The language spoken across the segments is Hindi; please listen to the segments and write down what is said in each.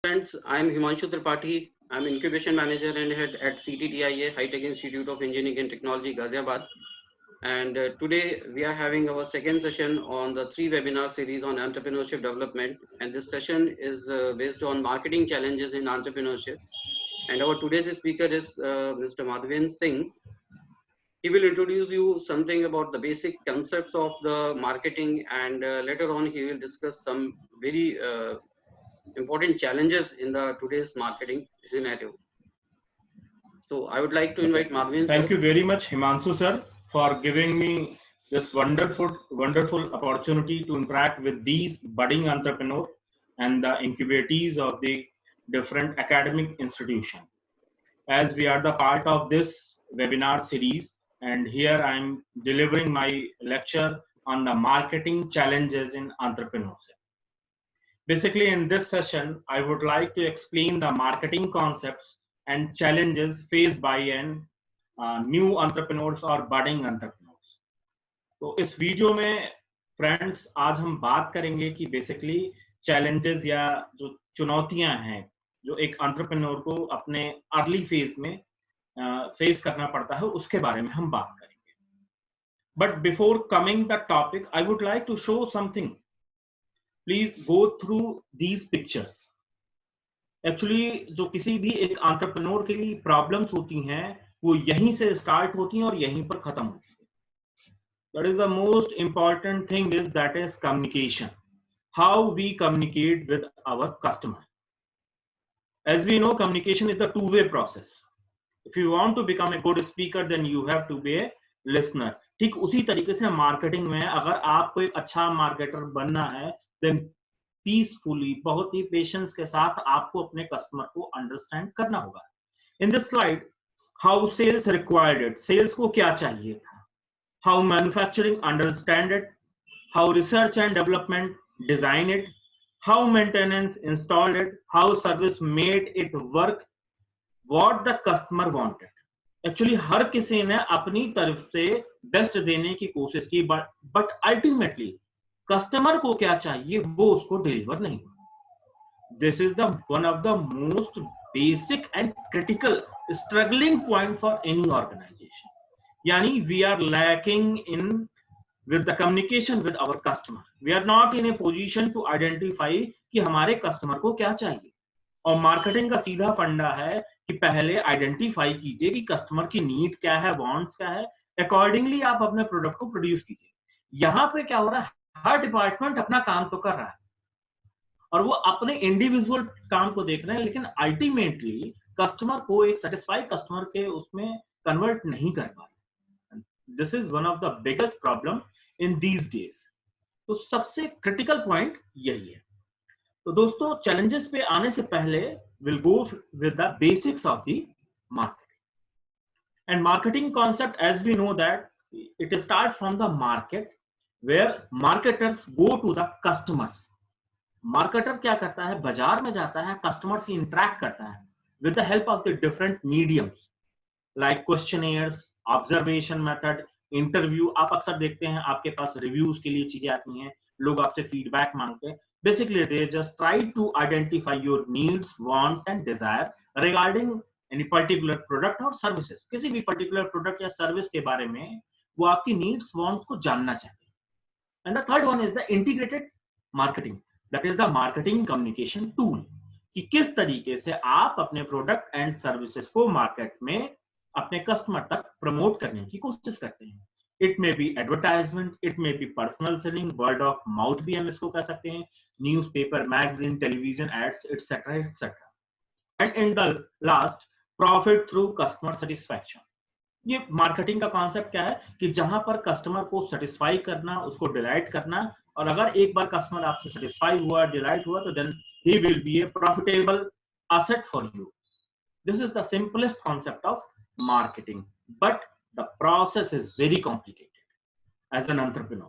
Friends, I'm Himanshu Tripathi. I'm Incubation Manager and Head at CTTIA, High Tech Institute of Engineering and Technology, Ghaziabad. And today we are having our second session on the 3 webinar series on entrepreneurship development. And this session is based on marketing challenges in entrepreneurship. And our today's speaker is Mr. Madhvendra Singh. He will introduce you something about the basic concepts of the marketing, and later on he will discuss some very important challenges in the today's marketing scenario. So I would like to invite Okay. Madhvendra Thank sir. you very much, Himanshu sir, for giving me this wonderful opportunity to interact with these budding entrepreneurs and the incubatees of the different academic institutions. As we are the part of this webinar series, and here I am delivering my lecture on the marketing challenges in entrepreneurship. Basically, in this session, I would like to explain the marketing concepts and challenges faced by an new entrepreneurs or budding entrepreneurs. तो इस वीडियो में फ्रेंड्स आज हम बात करेंगे कि बेसिकली चैलेंजेस या जो चुनौतियां हैं जो एक एंटरप्रेन्योर को अपने अर्ली फेज में फेस करना पड़ता है उसके बारे में हम बात करेंगे. But before coming the topic I would like to show something. Please go through these pictures. Actually जो किसी भी एक एंटरप्रेन्योर के लिए प्रॉब्लम्स होती हैं वो यहीं से स्टार्ट होती हैं और यहीं पर खत्म होती हैं. That is the most important thing is that is communication. How we communicate with our customer. As we know, communication is the two-way process. If you want to become a good speaker, then you have to be a listener. ठीक उसी तरीके से मार्केटिंग में अगर आपको एक अच्छा मार्केटर बनना है, then पीसफुली बहुत ही पेशेंस के साथ आपको अपने कस्टमर को अंडरस्टैंड करना होगा. In this slide, how sales required it. Sales को क्या चाहिए था. How manufacturing understand it. How research and development design it. how maintenance installed it, how service made it work, what the customer wanted. Actually हर किसी ने अपनी तरफ से बेस्ट देने की कोशिश की, बट अल्टीमेटली कस्टमर को क्या चाहिए वो उसको डिलीवर नहीं हुआ. This is the one of the most basic and critical struggling point for any organisation. यानी we are lacking in with the communication with our customer. We are not in a position to identify कि हमारे कस्टमर को क्या चाहिए. और मार्केटिंग का सीधा फंडा है कि पहले आइडेंटिफाई कीजिए कि कस्टमर की नीड क्या है, वांट्स क्या है, अकॉर्डिंगली आप अपने प्रोडक्ट को प्रोड्यूस कीजिए. यहाँ पे क्या हो रहा है, हर डिपार्टमेंट अपना काम तो कर रहा है और वो अपने इंडिविजुअल काम को देख रहे हैं, लेकिन अल्टीमेटली कस्टमर को एक सेटिस्फाइड कस्टमर के उसमें कन्वर्ट नहीं कर पा रहे. This is one of the biggest problem in these days. तो सबसे क्रिटिकल पॉइंट यही है. तो दोस्तों चैलेंजेस पे आने से पहले will go with the basics of the marketing. And marketing concept as we know that it start from the market where marketers go to the customers. Marketer क्या करता है, बाजार में जाता है, कस्टमर से इंटरेक्ट करता है with the help of the different mediums like questionnaires, observation method, interview. आप अक्सर देखते हैं आपके पास रिव्यूज के लिए चीजें आती हैं, लोग आपसे फीडबैक मांगते हैं. Basically they just try to identify your needs, wants and desire regarding any particular product और सर्विसेज. किसी भी पर्टिकुलर प्रोडक्ट या सर्विस के बारे में वो आपकी नीड्स, वांट्स को जानना चाहते हैं. And the third one is the integrated marketing. That is the marketing communication tool. कि किस तरीके से आप अपने प्रोडक्ट एंड सर्विसेज को मार्केट में अपने कस्टमर तक प्रमोट करने की कोशिश करते हैं. It may be advertisement, it may be personal selling, word of mouth भी हम इसको कह सकते हैं, newspaper, magazine, television ads, etcetera etcetera. And in the last, profit through customer satisfaction. ये मार्केटिंग का कॉन्सेप्ट क्या है कि जहां पर कस्टमर को सेटिस्फाई करना, उसको डिलाइट करना, और अगर एक बार कस्टमर आपसे सेटिस्फाई हुआ, डिलाइट हुआ, तो then he will be a profitable asset for you. This is the simplest concept of marketing, but the process is very complicated as an entrepreneur.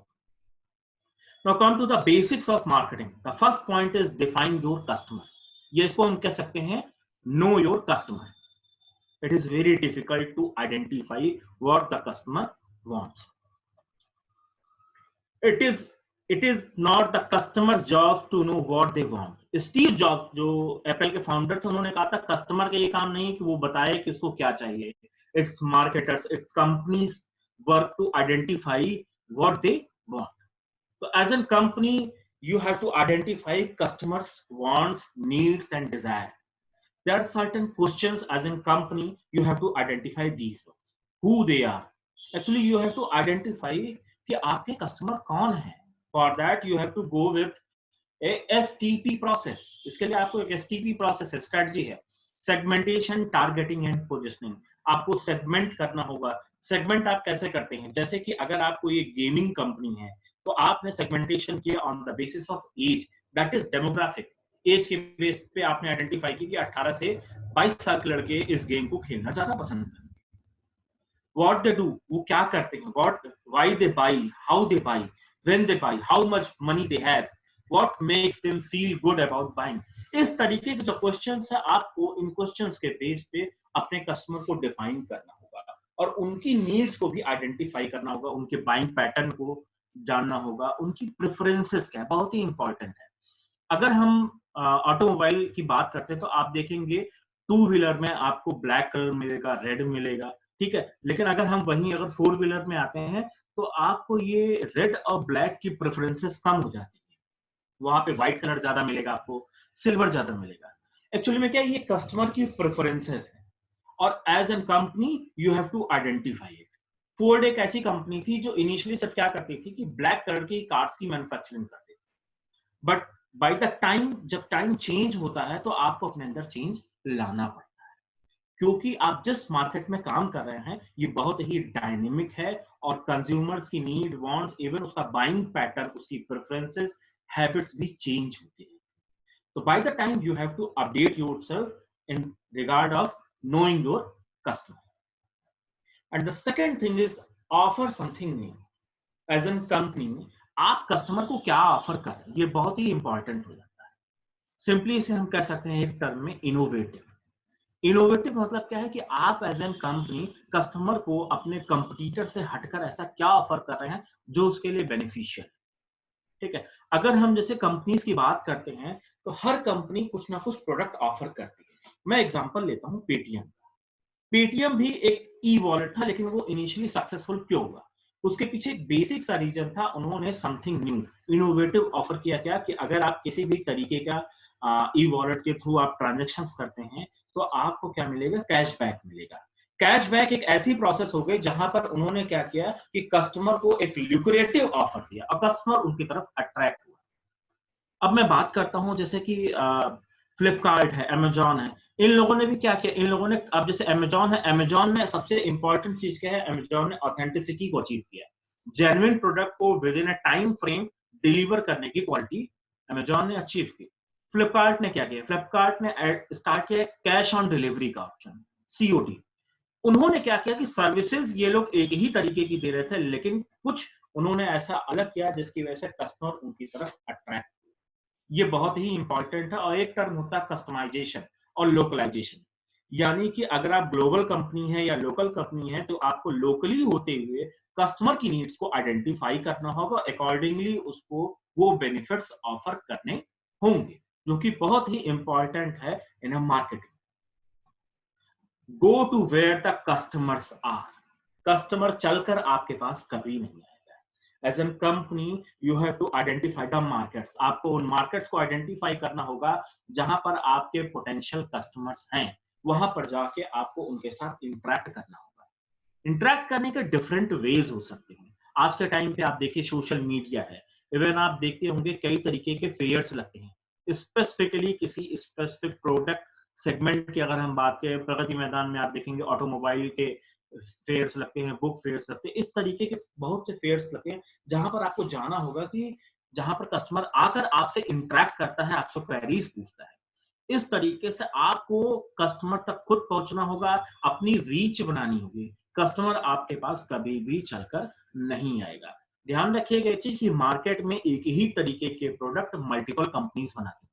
Now come to the basics of marketing. The first point is define your customer. ये इसको हम कह सकते हैं know your customer. It is very difficult to identify what the customer wants. It is it is not the customer job to know what they want. Steve Jobs जो एप्पल के फाउंडर थे, उन्होंने कहा था कस्टमर का ये काम नहीं है कि वो बताए कि उसको क्या चाहिए, it's marketers, it's companies work to identify what they want. तो as an company you have to identify customers wants, needs and desire. There are certain questions as in company you have to identify these ones, who they are. Actually you have to identify कि आपके कस्टमर कौन है. For that you have to go with a STP process. इसके लिए आपको एक STP process है, strategy है, segmentation, targeting and positioning. आपको segment करना होगा. segment आप कैसे करते हैं, जैसे कि अगर आपको ये गेमिंग कंपनी है तो आपने सेगमेंटेशन किया on the basis of age, that is demographic. Age के बेस पे आपने आइडेंटिफाई की कि 18 से 22 साल के लड़के इस गेम को खेलना ज्यादा पसंद करते हैं. व्हाट दे डू, वो क्या करते हैं, what, why they by, how they by, when they by, how much money they have, what makes them feel good about buying. इस तरीके के जो क्वेश्चंस है, आपको इन क्वेश्चंस के बेस पे अपने कस्टमर को डिफाइन करना होगा और उनकी नीड्स को भी आइडेंटिफाई करना होगा, उनके बाइंग पैटर्न को जानना होगा, उनकी प्रेफरेंसेस क्या है, बहुत ही इंपॉर्टेंट है. अगर हम ऑटोमोबाइल की बात करते हैं तो आप देखेंगे टू व्हीलर में आपको ब्लैक कलर मिलेगा, रेड मिलेगा, ठीक है. लेकिन अगर हम वहीं अगर फोर व्हीलर में आते हैं तो आपको ये रेड और ब्लैक की प्रेफरेंसेस कम हो जाती है. वहां पे व्हाइट कलर ज्यादा मिलेगा, आपको सिल्वर ज्यादा मिलेगा. एक्चुअली में क्या है, ये कस्टमर की प्रेफरेंसेस है और as an company you have to identify it. Ford एक ऐसी कंपनी थी जो इनिशियली सिर्फ क्या करती थी कि ब्लैक कलर की कार्स की मैन्युफैक्चरिंग करती थी. बट बाय द टाइम, जब टाइम चेंज होता है तो आपको अपने अंदर चेंज लाना पड़ता है, क्योंकि आप जिस मार्केट में काम कर रहे हैं ये बहुत ही डायनेमिक है और कंज्यूमर्स की नीड, वांट्स, इवन उसका बाइंग पैटर्न, उसकी प्रेफरेंसेस, हैबिट्स भी चेंज होती है. तो by the time you have to update yourself in regard of knowing your customer. And the second thing is offer something new. As a company, आप कस्टमर को क्या ऑफर कर रहे हैं, ये बहुत ही इंपॉर्टेंट हो जाता है. सिंपली इसे हम कह सकते हैं एक टर्म में इनोवेटिव. इनोवेटिव मतलब क्या है कि आप एज एन कंपनी कस्टमर को अपने कंपटीटर से हटकर ऐसा क्या ऑफर कर रहे हैं जो उसके लिए बेनिफिशियल, ठीक है. अगर हम जैसे कंपनीज की बात करते हैं तो हर कंपनी कुछ ना कुछ प्रोडक्ट ऑफर करती है. मैं एग्जांपल लेता हूं पेटीएम. पेटीएम भी एक ई वॉलेट था, लेकिन वो इनिशियली सक्सेसफुल क्यों हुआ, उसके पीछे एक बेसिक सा रीजन था. उन्होंने समथिंग न्यू, इनोवेटिव ऑफर किया. क्या कि अगर आप किसी भी तरीके का ई वॉलेट के थ्रू आप ट्रांजैक्शंस करते हैं तो आपको क्या मिलेगा, कैशबैक मिलेगा. कैशबैक एक ऐसी प्रोसेस हो गई जहां पर उन्होंने क्या किया कि कस्टमर को एक ल्यूक्रेटिव ऑफर दिया और कस्टमर उनकी तरफ अट्रैक्ट हुआ. अब मैं बात करता हूं जैसे कि फ्लिपकार्ट है, अमेजॉन है, इन लोगों ने भी क्या किया, इन लोगों ने, अब जैसे अमेजॉन है, अमेजॉन में सबसे इंपॉर्टेंट चीज क्या है, अमेजॉन ने ऑथेंटिसिटी को अचीव किया. जेन्युइन प्रोडक्ट को with in a time frame deliver करने की क्वालिटी अमेजॉन ने अचीव की. फ्लिपकार्ट ने क्या किया, फ्लिपकार्ट ने स्टार्ट किया कैश ऑन डिलीवरी का ऑप्शन, सीओडी. उन्होंने क्या किया कि सर्विसेज ये लोग एक ही तरीके की दे रहे थे, लेकिन कुछ उन्होंने ऐसा अलग किया जिसकी वजह से कस्टमर उनकी तरफ अट्रैक्ट. ये बहुत ही इंपॉर्टेंट है. और एक टर्म होता है कस्टमाइजेशन और लोकलाइजेशन. यानी कि अगर आप ग्लोबल कंपनी है या लोकल कंपनी है तो आपको लोकली होते हुए कस्टमर की नीड्स को आइडेंटिफाई करना होगा, अकॉर्डिंगली उसको वो बेनिफिट्स ऑफर करने होंगे, जो कि बहुत ही इंपॉर्टेंट है in marketing. Go to where the customers are. Customer चलकर आपके पास कभी नहीं आएगा. As a company, you have to identify the markets. आपको उन markets को identify करना होगा जहां पर आपके potential customers हैं. वहां पर जाके आपको उनके साथ interact करना होगा. Interact करने के different ways हो सकते हैं. आज के टाइम पे आप देखिए सोशल मीडिया है, इवन आप देखते होंगे कई तरीके के फेयर्स लगते हैं. स्पेसिफिकली किसी स्पेसिफिक प्रोडक्ट सेगमेंट की अगर हम बात करें, प्रगति मैदान में आप देखेंगे ऑटोमोबाइल के फेयर्स लगते हैं, बुक फेयर्स लगते हैं. इस तरीके के बहुत से फेयर्स लगते हैं जहां पर आपको जाना होगा कि जहां पर कस्टमर आकर आपसे इंटरेक्ट करता है, आपसे क्वेरीज पूछता है. इस तरीके से आपको कस्टमर तक खुद पहुंचना होगा, अपनी रीच बनानी होगी. कस्टमर आपके पास कभी भी चलकर नहीं आएगा. ध्यान रखिएगा एक चीज कि मार्केट में एक ही तरीके के प्रोडक्ट मल्टीपल कंपनीज बनाती हैं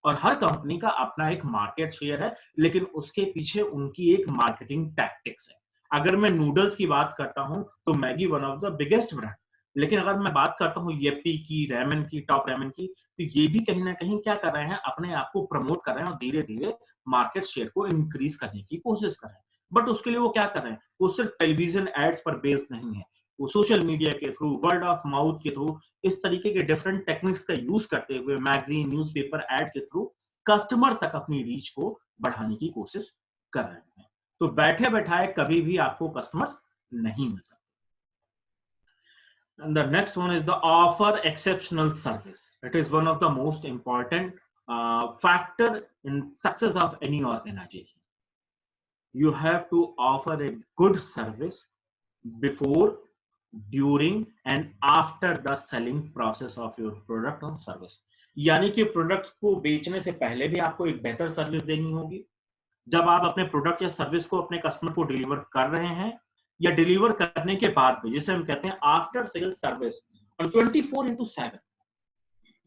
और हर कंपनी का अपना एक मार्केट शेयर है, लेकिन उसके पीछे उनकी एक मार्केटिंग टैक्टिक्स है. अगर मैं नूडल्स की बात करता हूं तो Maggi one of the biggest brand, लेकिन अगर मैं बात करता हूँ येपी की, रेमन की, टॉप रेमन की, तो ये भी कहीं ना कहीं क्या कर रहे हैं, अपने आप को प्रमोट कर रहे हैं और धीरे धीरे मार्केट शेयर को इंक्रीज करने की कोशिश कर रहे हैं। बट उसके लिए वो क्या कर रहे हैं, वो सिर्फ टेलीविजन एड्स पर बेस्ड नहीं है, वो सोशल मीडिया के थ्रू, वर्ड ऑफ माउथ के थ्रू, इस तरीके के डिफरेंट टेक्निक्स का यूज करते हुए मैगजीन, न्यूज़पेपर एड के थ्रू कस्टमर तक अपनी रीच को बढ़ाने की कोशिश कर रहे हैं। तो बैठे बैठाए कभी भी आपको कस्टमर्स नहीं मिल सकते। And the next one is the offer exceptional service. It is one of the most important factor in success of any organization. You have to offer a good service before, during and after the selling process of your product or service. यानी कि प्रोडक्ट को बेचने से पहले भी आपको एक बेहतर सर्विस देनी होगी, जब आप अपने प्रोडक्ट या सर्विस को अपने कस्टमर को डिलीवर कर रहे हैं, या डिलीवर करने के बाद भी, जिसे हम कहते हैं आफ्टर सेल सर्विस और 24/7,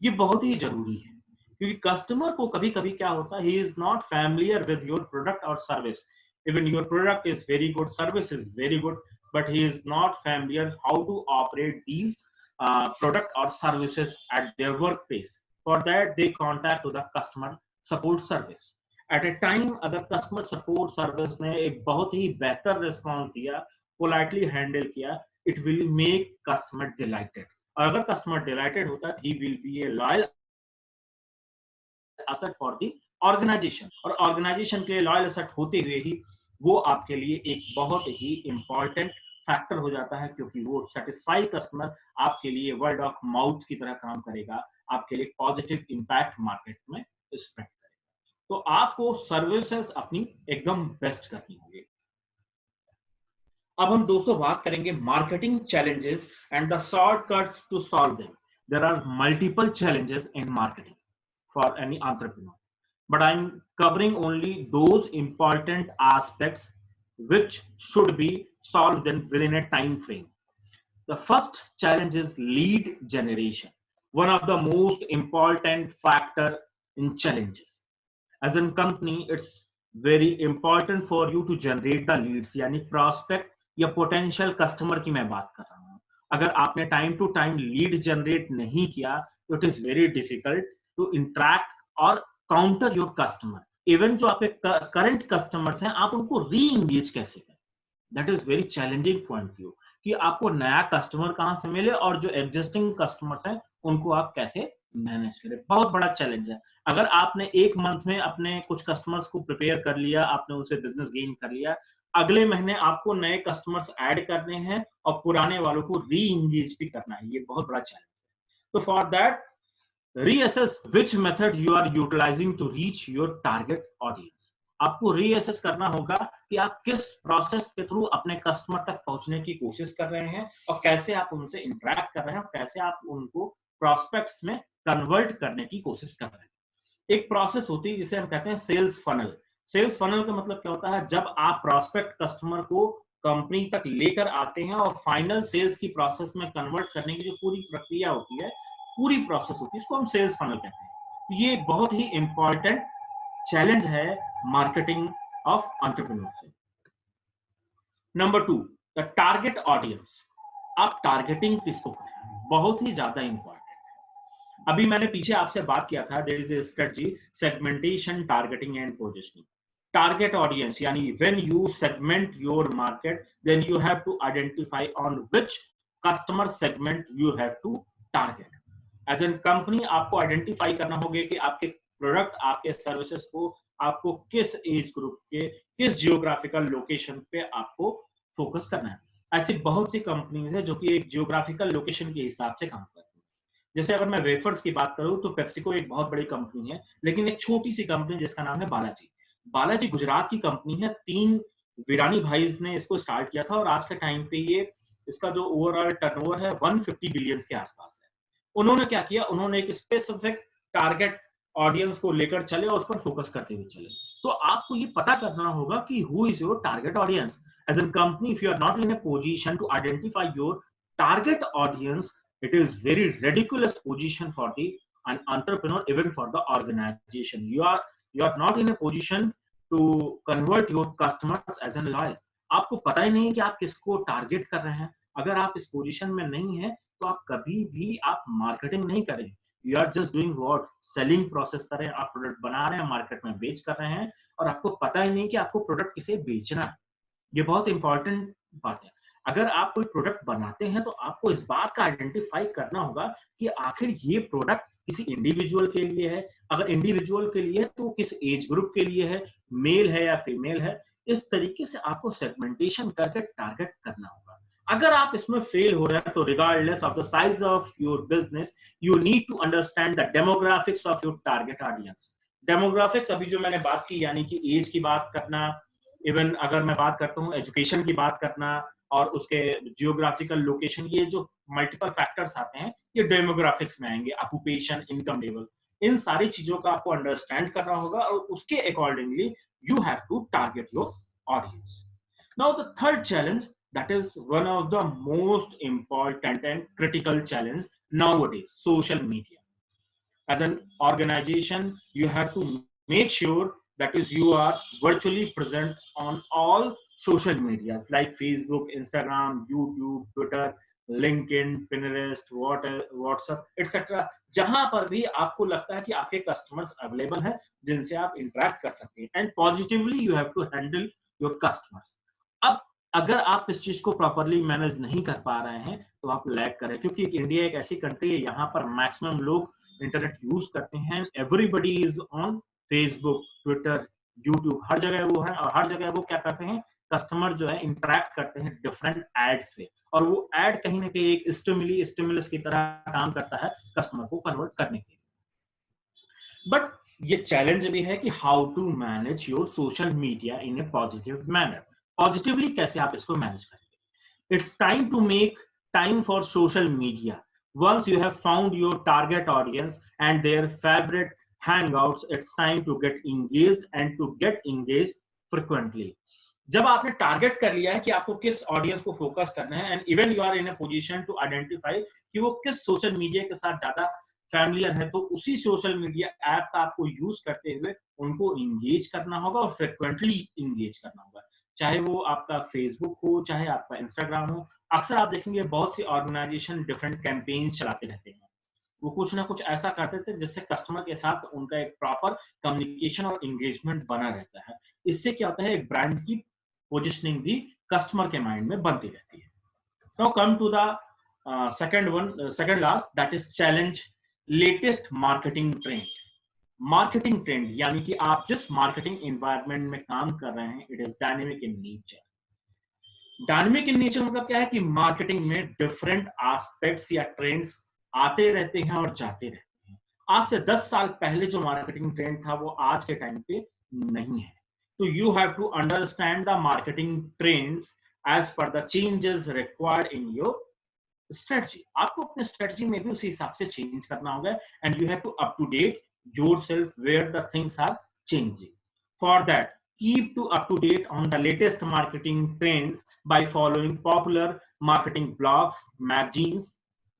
ये बहुत ही जरूरी है। क्योंकि कस्टमर को कभी कभी क्या होता है, he is not familiar with your product और service. Even your product is very good, service is very good, but he is not familiar how to operate these product और services at their work place. For that they contact to the customer support service. At a time अगर कस्टमर सपोर्ट सर्विस ने एक बहुत ही बेहतर रिस्पॉन्स दिया, पोलाइटली हैंडल किया, it will make customer dilated. और अगर कस्टमर डिलाइटेड होता है, he will be a loyal asset for the organisation. और ऑर्गेनाइजेशन के लिए लॉयल एसेट होते हुए ही वो आपके लिए एक बहुत ही इंपॉर्टेंट फैक्टर हो जाता है, क्योंकि वो सेटिस्फाई कस्टमर आपके लिए वर्ड ऑफ माउथ की तरह काम करेगा, आपके लिए पॉजिटिव इंपैक्ट मार्केट में स्प्रेड करेगा। तो आपको सर्विसेज अपनी एकदम बेस्ट करनी होगी। अब हम दोस्तों बात करेंगे marketing challenges and the shortcuts to solve them. There are multiple challenges in marketing for any entrepreneur, but I'm covering only those important aspects which should be solved within a time frame. The first challenge is lead generation, one of the most important factor in challenges. As a company, it's very important for you to generate the leads, यानी prospect या potential customer की मैं बात कर रहा हूँ। अगर आपने time to time lead generate नहीं किया, तो it is very difficult to interact और काउंटर योर कस्टमर। इवन जो आपके करंट कस्टमर्स हैं, आप उनको री एंगेज कैसे करें, that is very challenging point view, कि आपको नया कस्टमर कहां से मिले और जो एग्जिस्टिंग कस्टमर्स हैं उनको आप कैसे मैनेज करें, बहुत बड़ा चैलेंज है। अगर आपने एक मंथ में अपने कुछ कस्टमर्स को प्रिपेयर कर लिया, आपने उनसे बिजनेस गेन कर लिया, अगले महीने आपको नए कस्टमर्स ऐड करने हैं और पुराने वालों को री एंगेज भी करना है, ये बहुत बड़ा चैलेंज है। तो for that reassess which method you are utilizing to reach your target audience. आपको reassess करना होगा कि आप किस प्रोसेस के थ्रू अपने कस्टमर तक पहुंचने की कोशिश कर रहे हैं और कैसे आप उनसे इंटरेक्ट कर रहे हैं और कैसे आप उनको प्रोस्पेक्ट्स में कन्वर्ट करने की कोशिश कर रहे हैं। एक प्रोसेस होती है जिसे हम कहते हैं सेल्स फनल। सेल्स फनल का मतलब क्या होता है, जब आप प्रोस्पेक्ट कस्टमर को कंपनी तक लेकर आते हैं और फाइनल सेल्स की प्रोसेस में कन्वर्ट करने की जो पूरी प्रक्रिया होती है, पूरी प्रोसेस होती है, इसको हम सेल्स फनल कहते हैं। तो ये बहुत ही इंपॉर्टेंट चैलेंज है marketing of entrepreneurship. Number 2, the target audience. आप टारगेटिंग किसको करें, बहुत ही ज्यादा इंपॉर्टेंट है। अभी मैंने पीछे आपसे बात किया था, there is a strategy, segmentation, targeting and positioning. Target audience यानी when you segment your market, then you have to identify on which customer segment you have to target. As an company आपको आइडेंटिफाई करना होगा कि आपके प्रोडक्ट, आपके सर्विसेज को आपको किस एज ग्रुप के, किस जियोग्राफिकल लोकेशन पे आपको फोकस करना है। ऐसी बहुत सी कंपनीज है जो कि एक जियोग्राफिकल लोकेशन के हिसाब से काम करती है। जैसे अगर मैं वेफर्स की बात करूं तो पेप्सिको एक बहुत बड़ी कंपनी है, लेकिन एक छोटी सी कंपनी जिसका नाम है बालाजी। बालाजी गुजरात की कंपनी है, 3 वीरानी भाई ने इसको स्टार्ट किया था और आज के टाइम पे ये इसका जो ओवरऑल टर्नओवर है 150 बिलियन के आसपास है। उन्होंने क्या किया, उन्होंने एक स्पेसिफिक टारगेट ऑडियंस को लेकर चले और उस पर फोकस करते हुए चले। तो आपको ये पता करना होगा कि who is your target audience. As an company, if you are not in a position to identify your target audience, it is very ridiculous position for the an entrepreneur, even for the organization. You are not in a position to convert your customers as an loyal. आपको पता ही नहीं कि आप किसको टारगेट कर रहे हैं। अगर आप इस पोजीशन में नहीं है तो आप कभी भी आप मार्केटिंग नहीं करें। You are just doing what, selling process करें, आप प्रोडक्ट बना रहे हैं, मार्केट में बेच कर रहे हैं और आपको पता ही नहीं कि आपको प्रोडक्ट किसे बेचना है। ये बहुत इंपॉर्टेंट बात है। अगर आप कोई प्रोडक्ट बनाते हैं तो आपको इस बात का आइडेंटिफाई करना होगा कि आखिर ये प्रोडक्ट किसी इंडिविजुअल के लिए है। अगर इंडिविजुअल के लिए है तो किस एज ग्रुप के लिए है, मेल है या फीमेल है। इस तरीके से आपको सेगमेंटेशन करके टारगेट करना होगा। अगर आप इसमें फेल हो रहे हैं तो regardless of the size of your business, you need to understand the demographics of your target audience. Demographics अभी जो मैंने बात की, यानी कि एज की बात करना, इवन अगर मैं बात करता हूँ एजुकेशन की बात करना और उसके जियोग्राफिकल लोकेशन, ये जो मल्टीपल फैक्टर्स आते हैं ये डेमोग्राफिक्स में आएंगे। ऑक्यूपेशन, इनकम लेवल, इन सारी चीजों का आपको अंडरस्टैंड करना होगा और उसके accordingly you have to target your audience. Now the third challenge, that is one of the most important and critical challenge nowadays, social media. As an organization, you have to make sure that is you are virtually present on all social medias like Facebook, Instagram, YouTube, Twitter, LinkedIn, Pinterest, WhatsApp etc. जहां पर भी आपको लगता है कि आपके कस्टमर्स अवेलेबल हैं जिनसे आप इंटरेक्ट कर सकते हैं, and positively you have to handle your customers. अब अगर आप इस चीज को प्रॉपरली मैनेज नहीं कर पा रहे हैं तो आप लैग करें, क्योंकि इंडिया एक ऐसी कंट्री है यहाँ पर मैक्सिमम लोग इंटरनेट यूज करते हैं। Everybody is on Facebook, Twitter, YouTube, हर जगह वो है और हर जगह वो क्या करते हैं, कस्टमर जो है इंटरेक्ट करते हैं डिफरेंट एड से, और वो एड कहीं ना कहीं एक स्टिमुलस की तरह काम करता है कस्टमर को कन्वर्ट करने के लिए। बट ये चैलेंज भी है कि how to manage your social media in a positive manner. Positively कैसे आप इसको मैनेज करेंगे। It's time to make time for social media. Once you have found your target audience and their favorite hangouts, it's time to get engaged and to get engaged frequently. जब आपने टारगेट कर लिया है कि आपको किस ऑडियंस को फोकस करना है, and even you are in a position to identify कि वो किस सोशल मीडिया के साथ ज्यादा फैमिलियर है, तो उसी सोशल मीडिया ऐप का आपको यूज करते हुए उनको इंगेज करना होगा और फ्रिक्वेंटली इंगेज करना होगा। चाहे वो आपका फेसबुक हो, चाहे आपका इंस्टाग्राम हो। अक्सर आप देखेंगे बहुत सी ऑर्गेनाइजेशन डिफरेंट कैंपेन्स चलाते रहते हैं, वो कुछ ना कुछ ऐसा करते थे जिससे कस्टमर के साथ उनका एक प्रॉपर कम्युनिकेशन और एंगेजमेंट बना रहता है। इससे क्या होता है, एक ब्रांड की पोजिशनिंग भी कस्टमर के माइंड में बनती रहती है। Now come to the second last, that is challenge latest marketing trend. Marketing trend यानी कि आप जिस मार्केटिंग एनवायरनमेंट में काम कर रहे हैं, it is dynamic in nature. Dynamic in nature मतलब क्या है कि मार्केटिंग में डिफरेंट एस्पेक्ट्स या ट्रेंड्स आते रहते हैं और जाते रहते हैं। आज से 10 साल पहले जो मार्केटिंग ट्रेंड था वो आज के टाइम पे नहीं है। तो you have to understand the marketing trends as per the changes required in your strategy. आपको अपने स्ट्रेटजी में भी उसी हिसाब से चेंज करना होगा, and you have to up to date yourself where the things are changing. For that, keep up to date on the latest marketing trends by following popular marketing blogs, magazines,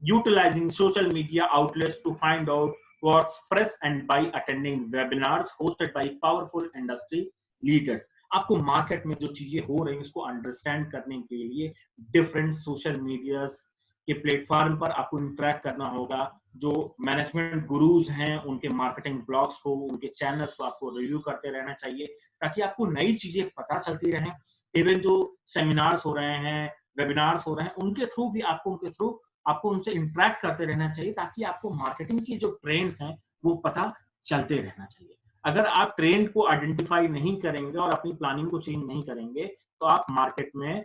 utilizing social media outlets to find out what's fresh, and by attending webinars hosted by powerful industry leaders. आपको मार्केट में जो चीजें हो रही हैं उसको अंडरस्टैंड करने के लिए डिफरेंट सोशल मीडियाज के प्लेटफॉर्म पर आपको इंटरेक्ट करना होगा। जो मैनेजमेंट गुरुज हैं उनके मार्केटिंग ब्लॉग्स को, उनके चैनल्स को आपको रिव्यू करते रहना चाहिए ताकि आपको नई चीजें पता चलती रहें। इवन जो सेमिनार्स हो रहे हैं, वेबिनार्स हो रहे हैं, उनके थ्रू भी आपको उनसे इंटरेक्ट करते रहना चाहिए ताकि आपको मार्केटिंग की जो ट्रेंड्स हैं वो पता चलते रहना चाहिए। अगर आप ट्रेंड को आइडेंटिफाई नहीं करेंगे और अपनी प्लानिंग को चेंज नहीं करेंगे तो आप मार्केट में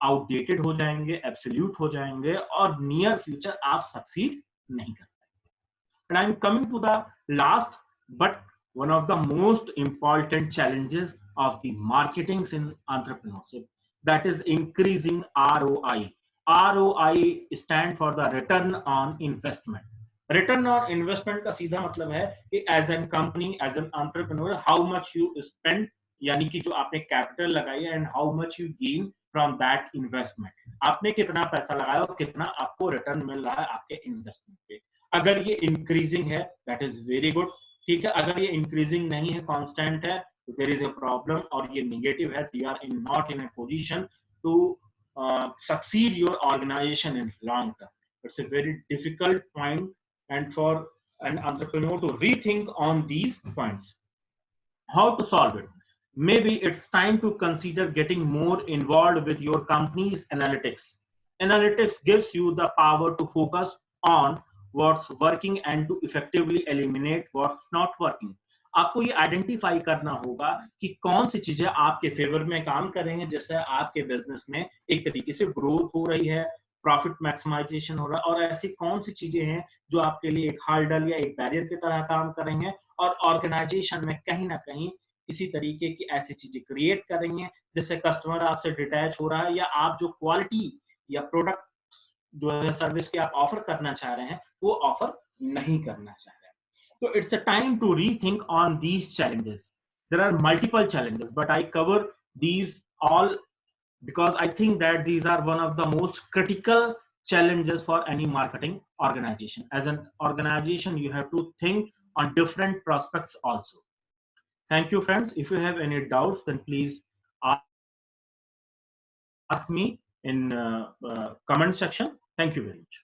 आउटडेटेड हो जाएंगे, एब्सोल्यूट हो जाएंगे और नियर फ्यूचर आप सक्सीड नहीं कर पाएंगे। And I'm coming to the last but one of the most important challenges of the marketing in entrepreneurship, that is increasing ROI. ROI stand for the return on investment. Return on investment का सीधा मतलब है कि as an company, as an entrepreneur, how much you spend, यानी कि जो आपने कैपिटल लगाई है, and how much you gain from that investment. आपने कितना पैसा लगाया और कितना आपको रिटर्न मिल रहा है आपके इन्वेस्टमेंट पे। अगर ये इंक्रीजिंग है दैट इज वेरी गुड, ठीक है। अगर ये इंक्रीजिंग नहीं है, कांस्टेंट है, तो देयर इज अ प्रॉब्लम, और ये नेगेटिव है, you are not in a position to succeed your organisation in long term. It's a very difficult point, and for an entrepreneur to rethink on these points. How to solve it? Maybe it's time to consider getting more involved with your company's analytics. Analytics gives you the power to focus on what's working and to effectively eliminate what's not working. आपको ये आइडेंटिफाई करना होगा कि कौन सी चीजें आपके फेवर में काम कर रही हैं, जिससे आपके बिजनेस में एक तरीके से ग्रोथ हो रही है, प्रॉफिट मैक्सिमाइजेशन हो रहा है, और ऐसी कौन सी चीजें हैं जो आपके लिए एक हर्डल या एक बैरियर की तरह काम कर रही हैं और ऑर्गेनाइजेशन में कहीं ना कहीं इसी तरीके की ऐसी चीजें क्रिएट कर रही हैं जिससे कस्टमर आपसे डिटैच हो रहा है, या आप जो क्वालिटी या प्रोडक्ट जो है सर्विस की आप ऑफर करना चाह रहे हैं वो ऑफर नहीं करना चाह रहे हैं. So it's a time to rethink on these challenges. There are multiple challenges, but I cover these all because I think that these are one of the most critical challenges for any marketing organization. As an organization, you have to think on different prospects also. Thank you, friends. If you have any doubts, then please ask me in comment section. Thank you very much.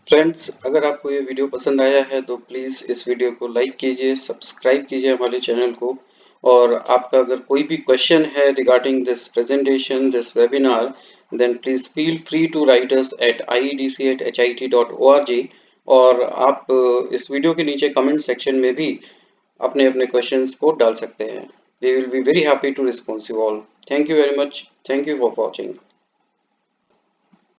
Friends, अगर आपको ये वीडियो पसंद आया है तो प्लीज़ इस वीडियो को लाइक कीजिए, सब्सक्राइब कीजिए हमारे चैनल को, और आपका अगर कोई भी क्वेश्चन है regarding this presentation, this webinar, then please feel free to write us at iedc@hit.org, और आप इस वीडियो के नीचे कमेंट सेक्शन में भी अपने अपने क्वेश्चंस को डाल सकते हैं. We will be very happy to response you all. Thank you very much. Thank you for watching.